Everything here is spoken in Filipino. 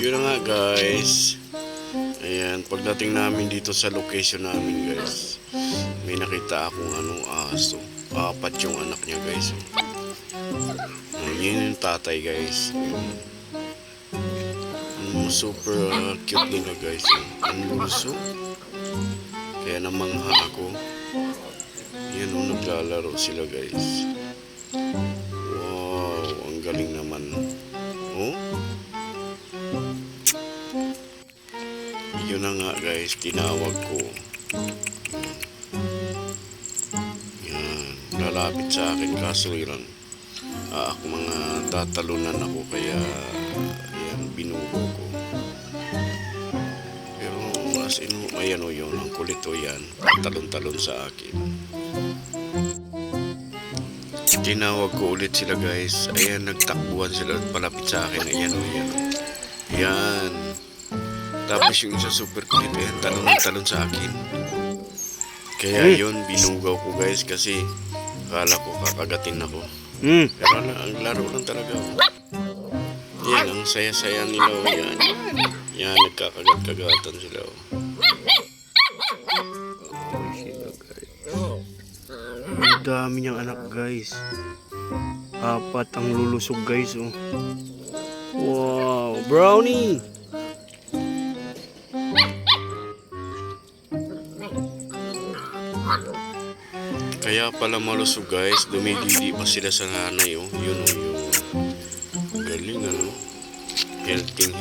Yun na nga guys. Ayan, pagdating namin dito sa location namin guys, may nakita akong aso. Apat yung anak niya guys. Yun yung tatay guys. Super cute nila guys. Ang luso. Kaya namangha ako. Yan o, naglalaro sila guys. Wow, ang galing naman. Oh? Yun na nga guys, tinawag ko. Yan, lalapit sa akin kaso yun. Mga tatalunan ako kaya yan, binugo ko. Pero as in, ayan o yun, ang kulit o yan, talon-talon sa akin. Tinawag ko ulit sila guys. Ayan, nagtakbuhan sila palapit sa akin. Ayan o yan. Yan. Tapos yung isa super kulit. Ayan, talon sa akin. Kaya yun, binugaw ko guys kasi akala ko kakagatin ako. Pero ang laro lang talaga. Yan, ang saya-saya nila. Yan. Yan, nagkakagat-kagatan sila. Ang dami niyang anak guys. Apat ang lulusog guys. Oh. Wow, brownie. Kaya pala malusog guys, dumididi pa sila sa nanay. Oh. Yun o yun. Galing ano. Healthy.